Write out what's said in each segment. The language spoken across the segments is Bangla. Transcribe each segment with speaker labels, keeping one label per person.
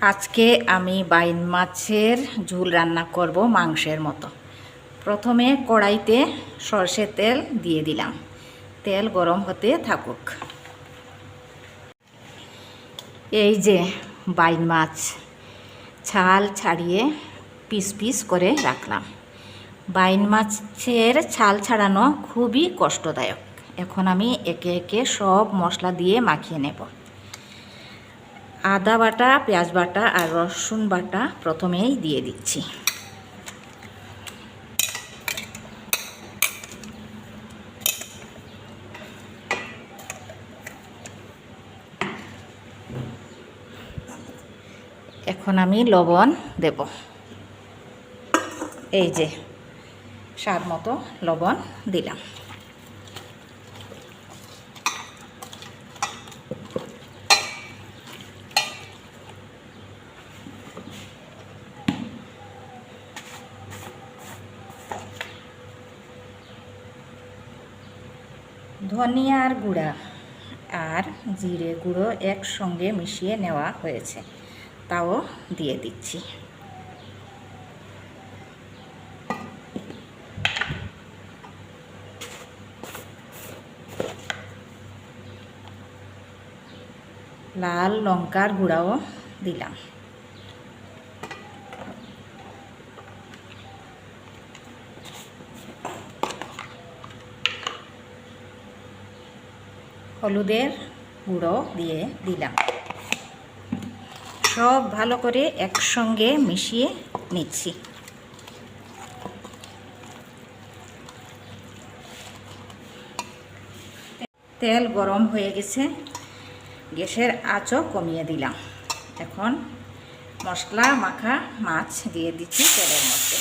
Speaker 1: আজকে আমি বাইন মাছের ঝোল রান্না করব মাংসের মতো। প্রথমে কড়াইতে সরষের তেল দিয়ে দিলাম। তেল গরম হতে থাকুক। এই যে বাইন মাছ ছাল ছাড়িয়ে পিস পিস করে রাখলাম। বাইন মাছের ছাল ছাড়ানো খুবই কষ্টদায়ক। এখন আমি একে একে সব মশলা দিয়ে মাখিয়ে নেব। আদা বাটা, পেঁয়াজ বাটা আর রসুন বাটা প্রথমেই দিয়ে দিচ্ছি। এখন আমি লবণ দেব। এই যে স্বাদ মতো লবণ দিলাম। ধনিয়ার গুঁড়া আর জিরে গুঁড়ো একসঙ্গে মিশিয়ে নেওয়া হয়েছে, তাও দিয়ে দিচ্ছি। লাল লঙ্কার গুঁড়াও দিলাম। হলুদের গুঁড়ো দিয়ে দিলাম। সব ভালো করে একসঙ্গে মিশিয়ে নিচ্ছি। তেল গরম হয়ে গেছে, গ্যাসের আঁচও কমিয়ে দিলাম। এখন মশলা মাখা মাছ দিয়ে দিচ্ছি তেলের মধ্যে।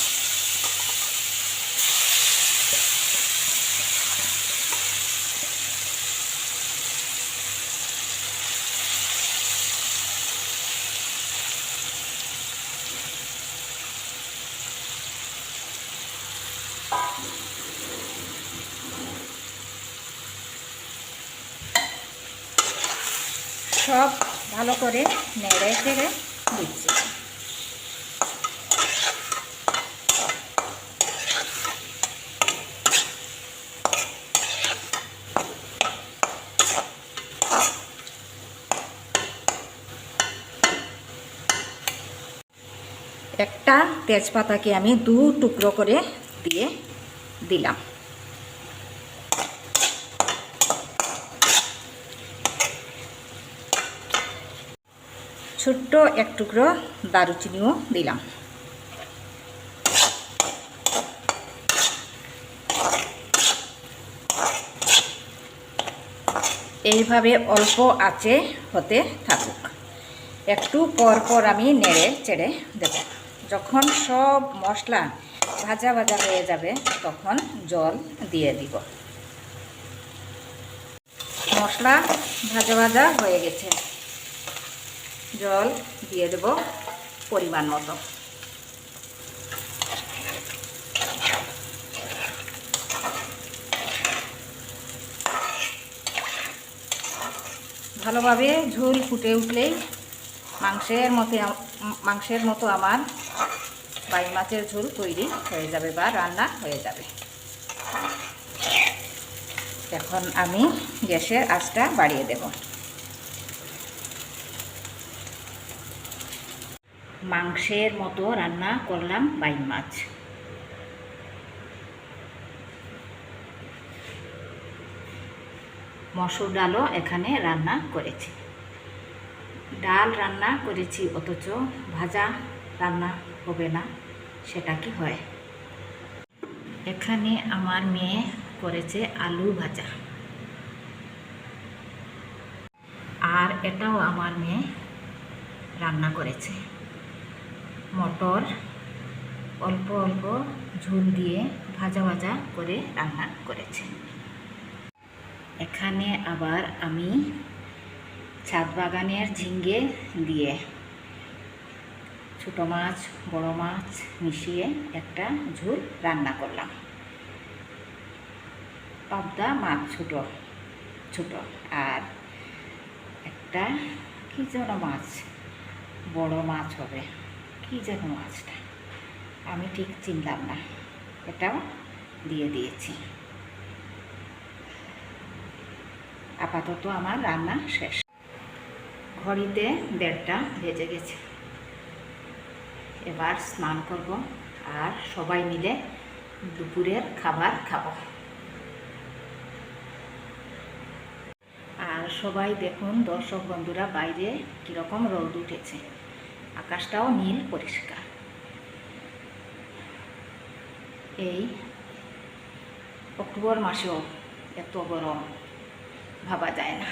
Speaker 1: সব ভালো করে নেড়ে চেড়ে দিচ্ছি। একটা তেজপাতাকে আমি 2 টুকরো করে দিয়ে দিলাম। ছোট্ট এক টুকরো দারুচিনিও দিলাম। এইভাবে অল্প আঁচে হতে থাকুক। একটু পর পর আমি নেড়ে চেড়ে দেব। যখন সব মশলা ভাজা ভাজা হয়ে যাবে তখন জল দিয়ে দিব। মশলা ভাজা ভাজা হয়ে গেছে, জল দিয়ে দেব পরিমাণ মতো। ভালোভাবে ঝোল ফুটে উঠলেই মাংসের মতো আমার বাইন মাছের ঝোল তৈরি হয়ে যাবে বা রান্না হয়ে যাবে। এখন আমি গ্যাসের আঁচটা বাড়িয়ে দেব। মাংসের মতো রান্না করলাম বাইন মাছ। মসুর ডালও এখানে রান্না করেছি। ডাল রান্না করেছি অথচ ভাজা রান্না হবে না, সেটা কি হয়? এখানে আমার মেয়ে করেছে আলু ভাজা, আর এটাও আমার মেয়ে রান্না করেছে মটর অল্প অল্প ঝোল দিয়ে ভাজা ভাজা করে রান্না করেছে। এখানে আবার আমি ছাদ বাগানের ঝিঙ্গে দিয়ে ছোটো মাছ বড় মাছ মিশিয়ে একটা ঝোল রান্না করলাম। পাবদা মাছ ছোট ছোট, আর একটা কি যেন মাছ বড় মাছ হবে। কী যেন মাছটা আমি ঠিক চিনলাম না, এটাও দিয়ে দিয়েছি। আপাতত আমার রান্না শেষ। ঘড়িতে 1:30টা বেজে গেছে। এবার স্নান করব আর সবাই মিলে দুপুরের খাবার খাবো। আর সবাই দেখুন, দর্শক বন্ধুরা, বাইরে কীরকম রোদ উঠেছে, আকাশটাও নীল পরিষ্কার। এই অক্টোবর মাসেও এত গরম ভাবা যায় না।